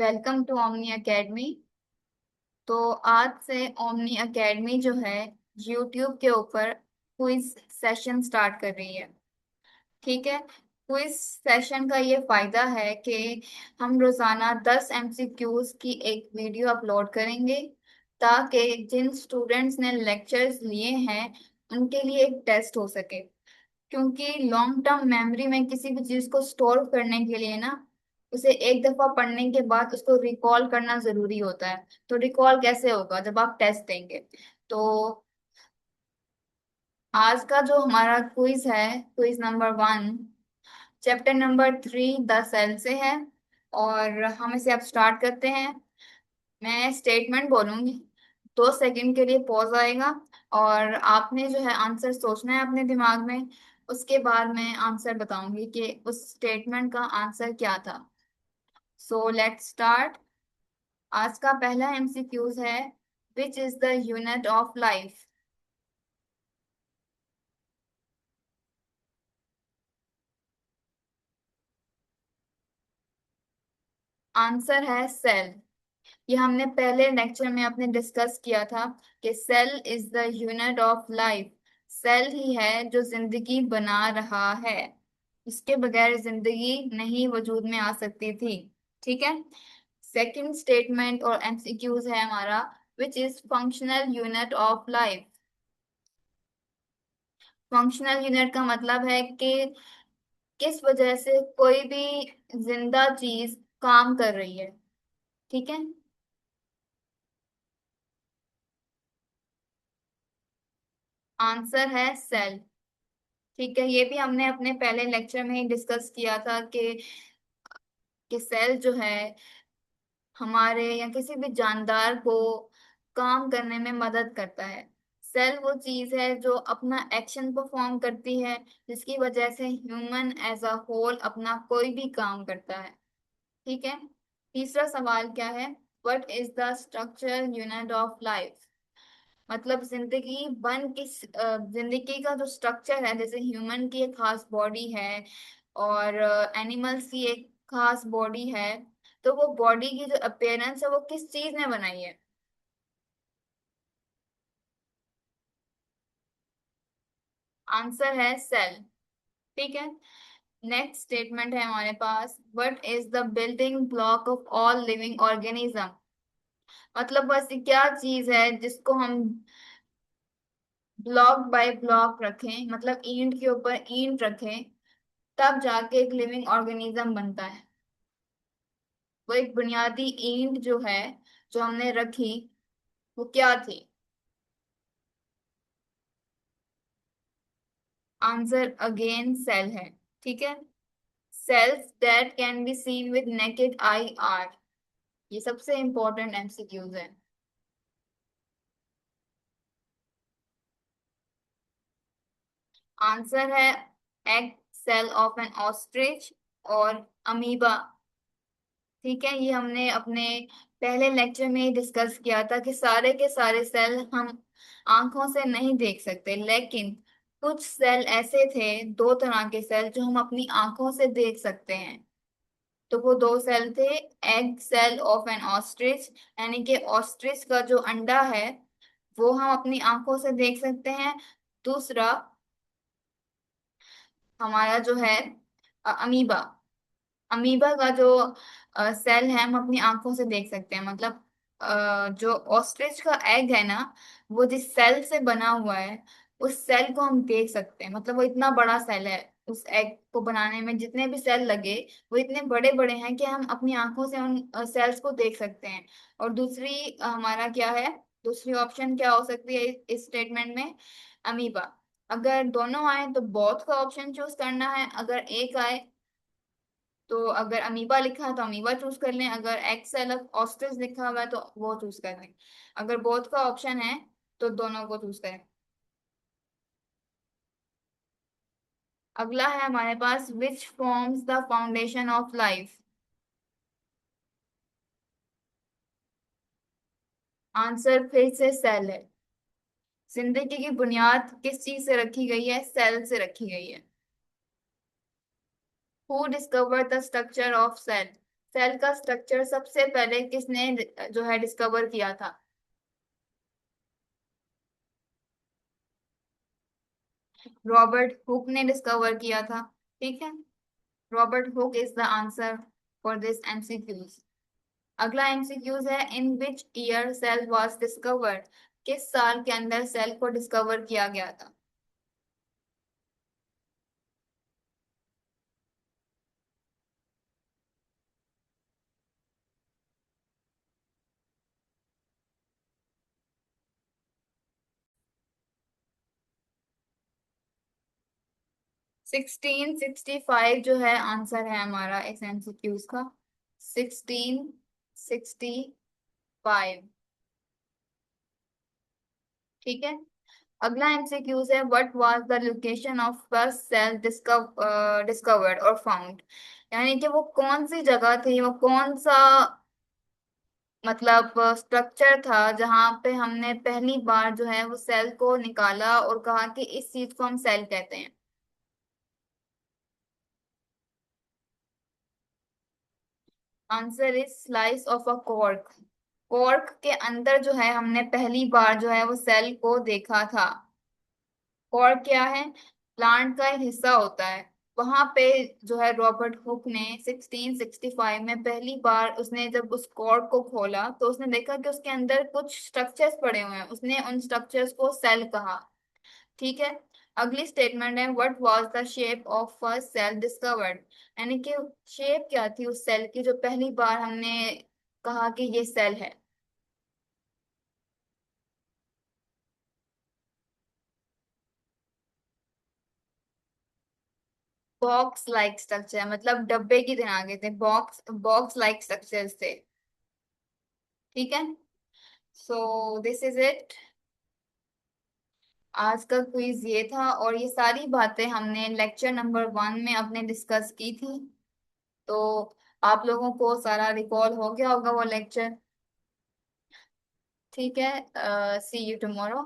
Welcome to omni academy. तो आज से ओमनी एकेडमी जो है यूट्यूब के ऊपर क्विज सेशन स्टार्ट कर रही है। ठीक है। क्विज सेशन का ये फायदा है कि हम रोजाना 10 एमसीक्यूज की एक वीडियो अपलोड करेंगे, ताकि जिन स्टूडेंट्स ने लेक्चर्स लिए हैं उनके लिए एक टेस्ट हो सके। क्योंकि लॉन्ग टर्म मेमोरी में किसी भी चीज को स्टोर करने के लिए ना, उसे एक दफा पढ़ने के बाद उसको रिकॉल करना जरूरी होता है। तो रिकॉल कैसे होगा जब आप टेस्ट देंगे? तो आज का जो हमारा क्विज है, quiz number 1, chapter number 3 the cell से है। और हम इसे अब स्टार्ट करते हैं। मैं स्टेटमेंट बोलूंगी, 2 सेकंड के लिए पॉज आएगा और आपने जो है आंसर सोचना है अपने दिमाग में। उसके बाद मैं आंसर बताऊंगी कि उस स्टेटमेंट का आंसर क्या था। So let's start. आज का पहला एमसीक्यूज है, which is the unit of life? Answer है सेल। ये हमने पहले लेक्चर में अपने डिस्कस किया था कि cell is the unit of life. Cell ही है जो जिंदगी बना रहा है। इसके बगैर जिंदगी नहीं वजूद में आ सकती थी। ठीक है। सेकंड स्टेटमेंट और एमसीक्यूज है हमारा, which is functional unit of life? Functional unit का मतलब है कि किस वजह से कोई भी जिंदा चीज काम कर रही है। ठीक है। आंसर है सेल। ठीक है, ये भी हमने अपने पहले लेक्चर में ही डिस्कस किया था कि सेल जो है हमारे या किसी भी जानदार को काम करने में मदद करता है। सेल वो चीज है जो अपना एक्शन परफॉर्म करती है, जिसकी वजह से ह्यूमन एज अ होल अपना कोई भी काम करता है। ठीक है। तीसरा सवाल क्या है? What is the structure unit of life? मतलब जिंदगी का जो स्ट्रक्चर है, जैसे ह्यूमन की एक खास बॉडी है और एनिमल्स की एक खास बॉडी है, तो वो बॉडी की जो अपीयरेंस है वो किस चीज ने बनाई है? आंसर है सेल। ठीक है। नेक्स्ट स्टेटमेंट है हमारे पास, what is the building block of all living organism? मतलब बस ये क्या चीज है जिसको हम ब्लॉक बाय ब्लॉक रखें, मतलब ईंट के ऊपर ईंट रखें, तब जाके एक लिविंग ऑर्गेनिज्म बनता है। वो एक बुनियादी ईंट जो है, जो हमने रखी, वो क्या थी? आंसर अगेन सेल है। ठीक है। Cells that can be seen with naked eye are, ये सबसे इंपॉर्टेंट एमसीक्यूज है। आंसर है egg cell of an ostrich और अमीबा। ठीक है, ये हमने अपने पहले लेक्चर में ही डिस्कस किया था कि सारे के सारे सेल हम आंखों से नहीं देख सकते, लेकिन कुछ सेल ऐसे थे, 2 तरह के सेल जो हम अपनी आंखों से देख सकते हैं। तो वो 2 सेल थे, egg cell of an ostrich, यानी कि ऑस्ट्रिच का जो अंडा है वो हम अपनी आंखों से देख सकते हैं। दूसरा हमारा जो है अमीबा। अमीबा का जो सेल है हम अपनी आंखों से देख सकते हैं। मतलब जो ऑस्ट्रिच का एग है ना, वो जिस सेल से बना हुआ है उस सेल को हम देख सकते हैं। मतलब वो इतना बड़ा सेल है, उस एग को बनाने में जितने भी सेल लगे वो इतने बड़े बड़े हैं कि हम अपनी आंखों से उन सेल्स को देख सकते हैं। और दूसरी हमारा क्या है, दूसरी ऑप्शन क्या हो सकती है इस स्टेटमेंट में? अमीबा। अगर दोनों आए तो बोथ का ऑप्शन चूज करना है, अगर एक आए तो अगर अमीबा लिखा है तो अमीबा चूज कर लें, अगर एक्सेल ऑस्ट्रिच लिखा हुआ है तो वो चूज कर लें। अगर बोथ का ऑप्शन है तो दोनों को चूज करें। अगला है हमारे पास, which forms the foundation of life? Answer फिर से सेल है। जिंदगी की बुनियाद किस चीज से रखी गई है? सेल से रखी गई है। Who discovered the structure of cell? Cell का स्ट्रक्चर सबसे पहले किसने जो है डिस्कवर किया था? रॉबर्ट हुक ने डिस्कवर किया था। ठीक है, Robert Hooke is the answer for this MCQs. अगला एमसीक्यूज है, in which year cell was discovered? किस साल के अंदर सेल को डिस्कवर किया गया था? 1665 जो है आंसर है हमारा इस एमसीक्यूज का। 1665। ठीक है, अगला एमसीक्यूज है, what was the location of first cell discovered और फाउंड? यानी कि वो कौन सी जगह थी, वो कौन सा मतलब स्ट्रक्चर था जहां पे हमने पहली बार जो है वो सेल को निकाला और कहा कि इस चीज को हम सेल कहते हैं। Answer is slice of a cork. Cork के अंदर जो है हमने पहली बार जो है वो सेल को देखा था। कॉर्क क्या है? प्लांट का एक हिस्सा होता है। वहां पे जो है रॉबर्ट हुक ने 1665 में पहली बार उसने जब उस कॉर्क को खोला तो उसने देखा कि उसके अंदर कुछ स्ट्रक्चर्स पड़े हुए हैं, उसने उन स्ट्रक्चर्स को सेल कहा। ठीक है, अगली स्टेटमेंट है, what was the shape of first cell discovered? यानी कि शेप क्या थी उस सेल की जो पहली बार हमने कहा कि ये सेल है? बॉक्स लाइक स्ट्रक्चर, मतलब डब्बे की तरह आगे थे, बॉक्स बॉक्स लाइक स्ट्रक्चर्स थे। ठीक है, सो दिस इज इट। आज का क्विज ये था, और ये सारी बातें हमने लेक्चर नंबर 1 में अपने डिस्कस की थी। तो आप लोगों को सारा रिकॉल हो गया होगा वो लेक्चर। ठीक है, सी यू टुमारो।